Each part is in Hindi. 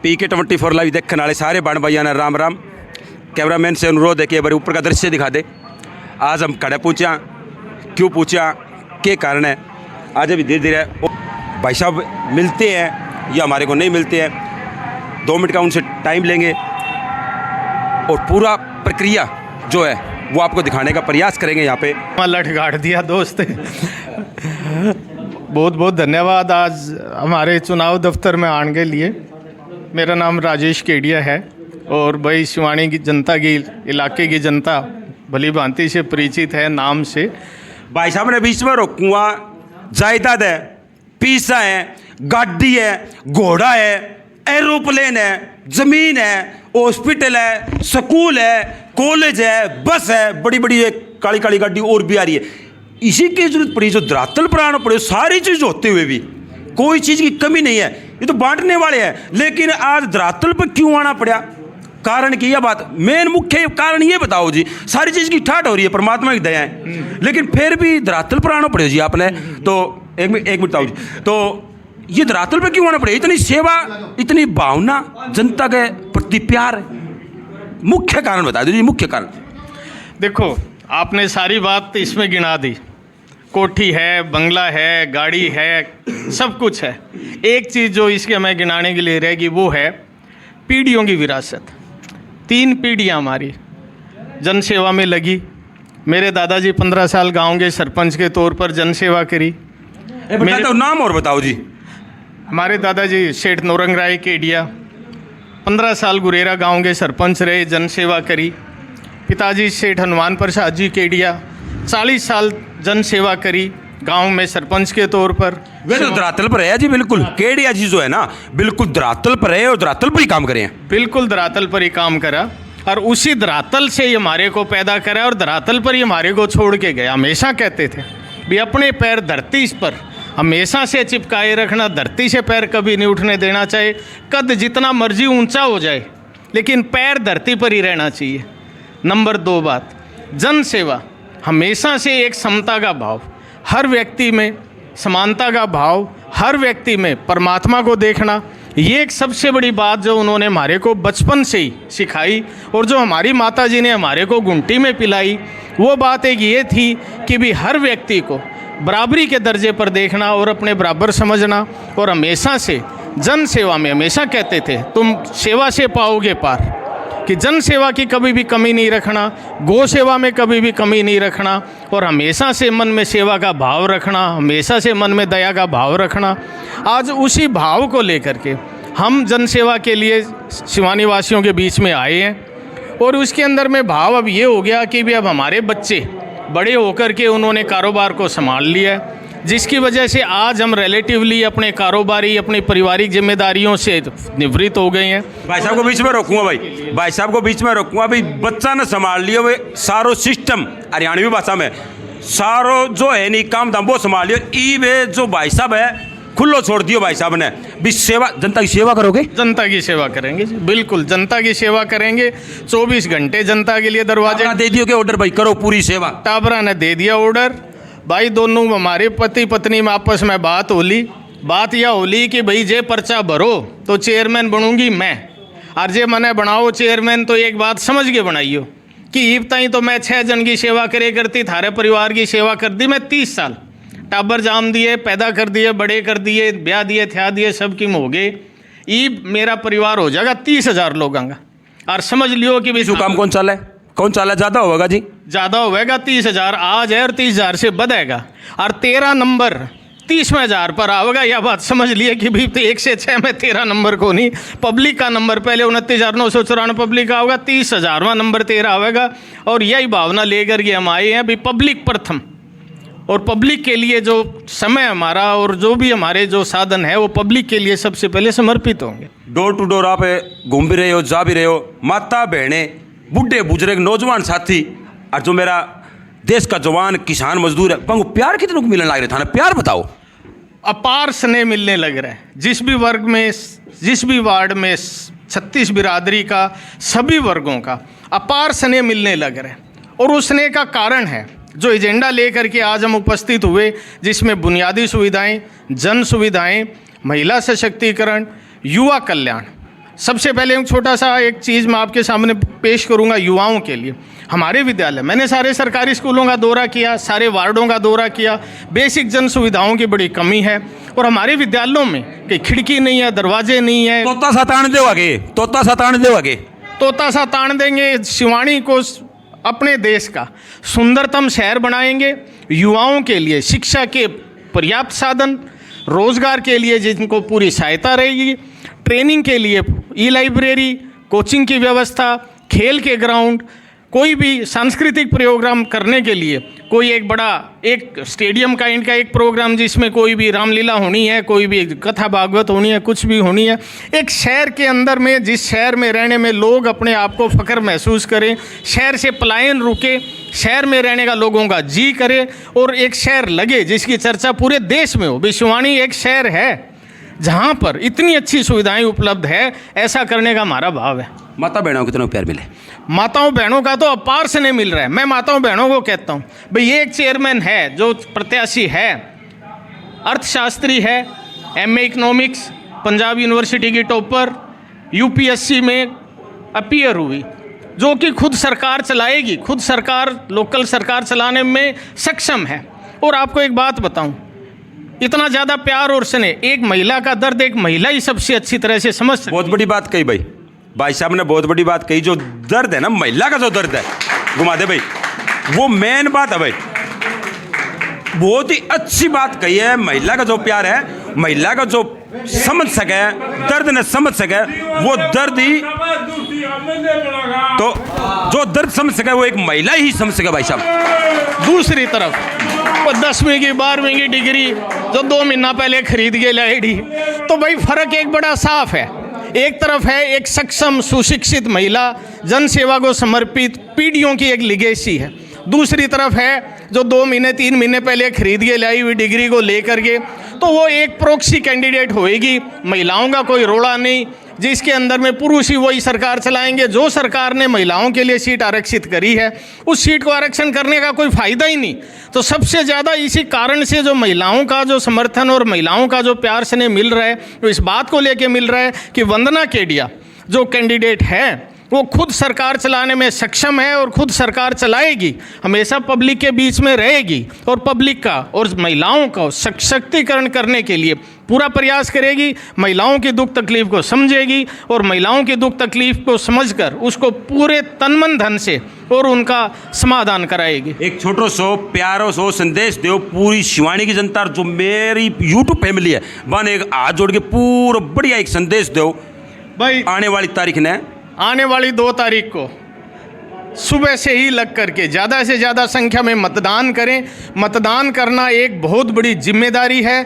PK24 लाइव देखने वाले सारे बहन भाइयों ने राम राम। कैमरामैन से अनुरोध है कि बार ऊपर का दृश्य दिखा दे। आज हम खड़े पूछा, क्यों पूछा, क्या कारण है। आज अभी धीरे धीरे भाई साहब मिलते हैं या हमारे को नहीं मिलते हैं, 2 मिनट का उनसे टाइम लेंगे और पूरा प्रक्रिया जो है वो आपको दिखाने का प्रयास करेंगे। यहाँ पे लठ गाड़ दिया दोस्त। बहुत बहुत धन्यवाद आज हमारे चुनाव दफ्तर में आने के लिए। मेरा नाम राजेश केडिया है और भाई शिवानी की जनता की इलाके की जनता भली भांति से परिचित है नाम से। भाई साहब ने बीच में रोकूंगा, जायदाद है, पैसा है, गाड़ी है, घोड़ा है, एरोप्लेन है, ज़मीन है, हॉस्पिटल है, स्कूल है, कॉलेज है, बस है, बड़ी बड़ी एक काली काली गाड़ी और भी आ रही है। इसी की जरूरत पड़ी, जो धरातल पर आना पड़े, सारी चीज़ होते हुए भी कोई चीज़ की कमी नहीं है। ये तो बांटने वाले हैं, लेकिन आज धरातल पर क्यों आना पड़ा, कारण की यह बात, मेन मुख्य कारण ये बताओ जी। सारी चीज़ की ठाट हो रही है, परमात्मा की दया है, लेकिन फिर भी धरातल पर आना पड़े जी आपने। तो एक मिनट बताओ जी, तो ये धरातल पर क्यों आना पड़े, इतनी सेवा, इतनी भावना, जनता के प्रति प्यार, मुख्य कारण बता दीजिए, मुख्य कारण। देखो आपने सारी बात इसमें गिना दी, कोठी है, बंगला है, गाड़ी है, सब कुछ है। एक चीज़ जो इसके हमें गिनाने के लिए रहेगी वो है पीढ़ियों की विरासत। 3 पीढ़ियाँ हमारी जनसेवा में लगी। मेरे दादाजी 15 साल गांव के सरपंच के तौर पर जनसेवा करी। मेरे नाम और बताओ जी। हमारे दादाजी सेठ नौरंग राय केडिया 15 साल गुरेरा गांव के सरपंच रहे, जनसेवा करी। पिताजी सेठ हनुमान प्रसाद जी केडिया 40 साल जनसेवा करी गांव में सरपंच के तौर पर। वे तो धरातल पर है जी, बिल्कुल। केडिया जी जो है ना, बिल्कुल धरातल पर है और धरातल पर ही काम करे हैं। बिल्कुल धरातल पर ही काम करा और उसी धरातल से ही हमारे को पैदा करा और धरातल पर ही हमारे को छोड़ के गया। हमेशा कहते थे भी अपने पैर धरती पर हमेशा से चिपकाए रखना, धरती से पैर कभी नहीं उठने देना चाहिए। कद जितना मर्जी ऊंचा हो जाए लेकिन पैर धरती पर ही रहना चाहिए। नंबर 2 बात, जन सेवा हमेशा से एक समता का भाव, हर व्यक्ति में समानता का भाव, हर व्यक्ति में परमात्मा को देखना, ये एक सबसे बड़ी बात जो उन्होंने हमारे को बचपन से ही सिखाई और जो हमारी माता जी ने हमारे को घुंटी में पिलाई। वो बात एक ये थी कि भी हर व्यक्ति को बराबरी के दर्जे पर देखना और अपने बराबर समझना। और हमेशा से जन सेवा में हमेशा कहते थे तुम सेवा से पाओगे पार, कि जन सेवा की कभी भी कमी नहीं रखना, गौ सेवा में कभी भी कमी नहीं रखना और हमेशा से मन में सेवा का भाव रखना, हमेशा से मन में दया का भाव रखना। आज उसी भाव को लेकर के हम जन सेवा के लिए शिवानी वासियों के बीच में आए हैं। और उसके अंदर में भाव अब ये हो गया कि भी अब हमारे बच्चे बड़े होकर के उन्होंने कारोबार को संभाल लिया है, जिसकी वजह से आज हम रिलेटिवली अपने कारोबारी, अपनी पारिवारिक जिम्मेदारियों से निवृत्त हो गए हैं। भाई साहब को बीच में रोकूंगा, भाई साहब को बीच में रोकूंगा। भाई बच्चा ने संभाल लिया, वे सारो सिस्टम हरियाणवी भाषा में सारो जो है नहीं काम धाम वो संभाल लियो। ई वे जो भाई साहब है खुल्लो छोड़ दियो भाई साहब ने भी। सेवा, जनता की सेवा करोगे? जनता की सेवा करेंगे, बिल्कुल जनता की सेवा करेंगे। 24 घंटे जनता के लिए दरवाजे दे दियो के ऑर्डर, भाई करो पूरी सेवा। टाबरा ने दे दिया ऑर्डर भाई। दोनों हमारे पति पत्नी में आपस में बात होली। बात यह होली कि भाई जे पर्चा भरो तो चेयरमैन बनूंगी मैं, और जे मने बनाओ चेयरमैन तो एक बात समझ के बनाइयो कि ईब ताई तो मैं 6 जन की सेवा करे करती, थारे परिवार की सेवा कर दी मैं 30 साल। टाबर जाम दिए, पैदा कर दिए, बड़े कर दिए, ब्याह दिए, थ्या दिए, सब किम हो गए। ईब मेरा परिवार हो जाएगा 30,000 लोगों का। और समझ लियो कि भाई काम कौन चाला है, कौन चाला ज़्यादा होगा जी? ज़्यादा होगा 30,000 आज है और 30,000 से बढ़ेगा और 13 नंबर 30,000 पर आवेगा। यह बात समझ लिए कि भी 1 से 6 में 13 नंबर को नहीं, पब्लिक का नंबर पहले 29,994 पब्लिक का होगा, 30,000वां नंबर 13 आवेगा। और यही भावना लेकर के हम आए हैं भी पब्लिक प्रथम, और पब्लिक के लिए जो समय हमारा और जो भी हमारे जो साधन है वो पब्लिक के लिए सबसे पहले समर्पित होंगे। डोर टू डोर आप घूम भी रहे हो, जा भी रहे हो, माता बहनें, बुढ़े बुजुर्ग, नौजवान साथी और जो मेरा देश का जवान किसान मजदूर है, पंगु प्यार कितनों को मिलने लग रहे था ना? प्यार बताओ। अपार स्नेह मिलने लग रहा है। जिस भी वर्ग में, जिस भी वार्ड में 36 बिरादरी का सभी वर्गों का अपार स्नेह मिलने लग रहा है। और उस स्नेह का कारण है जो एजेंडा लेकर के आज हम उपस्थित हुए, जिसमें बुनियादी सुविधाएं, जन सुविधाएं, महिला सशक्तिकरण, युवा कल्याण, सबसे पहले एक छोटा सा एक चीज़ मैं आपके सामने पेश करूंगा युवाओं के लिए। हमारे विद्यालय, मैंने सारे सरकारी स्कूलों का दौरा किया, सारे वार्डों का दौरा किया, बेसिक जन सुविधाओं की बड़ी कमी है और हमारे विद्यालयों में कहीं खिड़की नहीं है, दरवाजे नहीं है। तोता सा तान दो आगे, तोता सा तान दो आगे, तोता सा तान देंगे। शिवानी को अपने देश का सुंदरतम शहर बनाएंगे। युवाओं के लिए शिक्षा के पर्याप्त साधन, रोजगार के लिए जिनको पूरी सहायता रहेगी, ट्रेनिंग के लिए ई लाइब्रेरी, कोचिंग की व्यवस्था, खेल के ग्राउंड, कोई भी सांस्कृतिक प्रोग्राम करने के लिए कोई एक बड़ा एक स्टेडियम का इनका एक प्रोग्राम जिसमें कोई भी रामलीला होनी है, कोई भी कथा भागवत होनी है, कुछ भी होनी है, एक शहर के अंदर में, जिस शहर में रहने में लोग अपने आप को फ़ख्र महसूस करें, शहर से पलायन रुके, शहर में रहने का लोगों का जी करे और एक शहर लगे जिसकी चर्चा पूरे देश में हो। भिवानी एक शहर है जहाँ पर इतनी अच्छी सुविधाएं उपलब्ध है, ऐसा करने का हमारा भाव है। माता बहनों को कितना प्यार मिले? माताओं बहनों का तो अपार से नहीं मिल रहा है। मैं माताओं बहनों को कहता हूँ भाई, एक चेयरमैन है जो प्रत्याशी है, अर्थशास्त्री है, MA इकोनॉमिक्स, पंजाब यूनिवर्सिटी की टॉपर, UPSC में अपीयर हुई, जो कि खुद सरकार चलाएगी, खुद सरकार लोकल सरकार चलाने में सक्षम है। और आपको एक बात बताऊं, इतना ज़्यादा प्यार और स्नेह, एक महिला का दर्द एक महिला ही सबसे अच्छी तरह से समझ सकती है। बहुत बड़ी बात कही भाई साहब ने, बहुत बड़ी बात कही। जो दर्द है ना महिला का, जो दर्द है, घुमा दे भाई, वो मेन बात है भाई। बहुत ही अच्छी बात कही है। महिला का जो प्यार है, महिला का जो समझ सके, दर्द न समझ सके, वो दर्द ही, तो जो दर्द समझ सके वो एक महिला ही समझ सके भाई साहब। दूसरी तरफ वो 10वीं की 12वीं की डिग्री जो 2 महीना पहले खरीद के लाएगी, तो भाई फर्क एक बड़ा साफ है। एक तरफ है एक सक्षम सुशिक्षित महिला, जन सेवा को समर्पित पीढ़ियों की एक लिगेसी है। दूसरी तरफ है जो 2 महीने 3 महीने पहले खरीद के लाई हुई डिग्री को लेकर के, तो वो एक प्रोक्सी कैंडिडेट होएगी। महिलाओं का कोई रोड़ा नहीं, जिसके अंदर में पुरुष ही वही सरकार चलाएंगे। जो सरकार ने महिलाओं के लिए सीट आरक्षित करी है, उस सीट को आरक्षण करने का कोई फ़ायदा ही नहीं। तो सबसे ज़्यादा इसी कारण से जो महिलाओं का जो समर्थन और महिलाओं का जो प्यार स्नेह मिल रहा है, वो इस बात को लेके मिल रहा है कि वंदना केडिया जो कैंडिडेट है वो खुद सरकार चलाने में सक्षम है और खुद सरकार चलाएगी, हमेशा पब्लिक के बीच में रहेगी और पब्लिक का और महिलाओं का सशक्तिकरण करने के लिए पूरा प्रयास करेगी। महिलाओं की दुख तकलीफ को समझेगी और महिलाओं की दुख तकलीफ को समझकर उसको पूरे तन मन धन से और उनका समाधान कराएगी। एक छोटो सो प्यारो सो संदेश दो पूरी शिवानी की जनता, जो मेरी यूट्यूब फैमिली है, वन एक हाथ जोड़ के पूरा बढ़िया एक संदेश दो भाई। आने वाली तारीख ने, आने वाली 2 तारीख को सुबह से ही लग करके ज़्यादा से ज़्यादा संख्या में मतदान करें। मतदान करना एक बहुत बड़ी जिम्मेदारी है,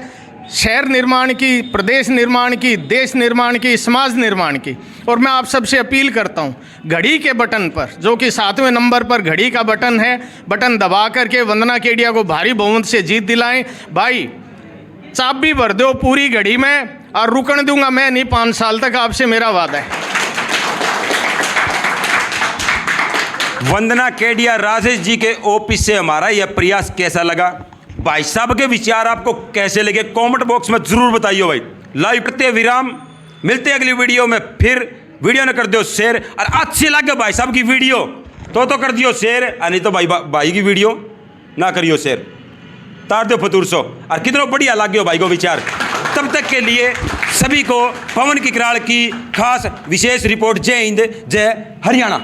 शहर निर्माण की, प्रदेश निर्माण की, देश निर्माण की, समाज निर्माण की। और मैं आप सबसे अपील करता हूं, घड़ी के बटन पर, जो कि 7वें नंबर पर घड़ी का बटन है, बटन दबा करके वंदना केडिया को भारी बहुमत से जीत दिलाएं। भाई चाबी भर दो पूरी घड़ी में, और रुकने दूंगा मैं नहीं 5 साल तक, आपसे मेरा वादा है। वंदना केडिया राजेश जी के ऑफिस से हमारा यह प्रयास कैसा लगा, भाई साहब के विचार आपको कैसे लगे, कमेंट बॉक्स में जरूर बताइए भाई। लाइव करते विराम, मिलते अगली वीडियो में फिर। वीडियो ने कर दियो शेयर, और अच्छी लगे भाई साहब की वीडियो तो कर दियो शेयर, और नहीं तो भाई की वीडियो ना करियो शेयर, तार दो फतूर सो। और कितना बढ़िया लगे भाई को विचार। तब तक के लिए सभी को पवन किकराल की खास विशेष रिपोर्ट। जय हिंद, जय हरियाणा।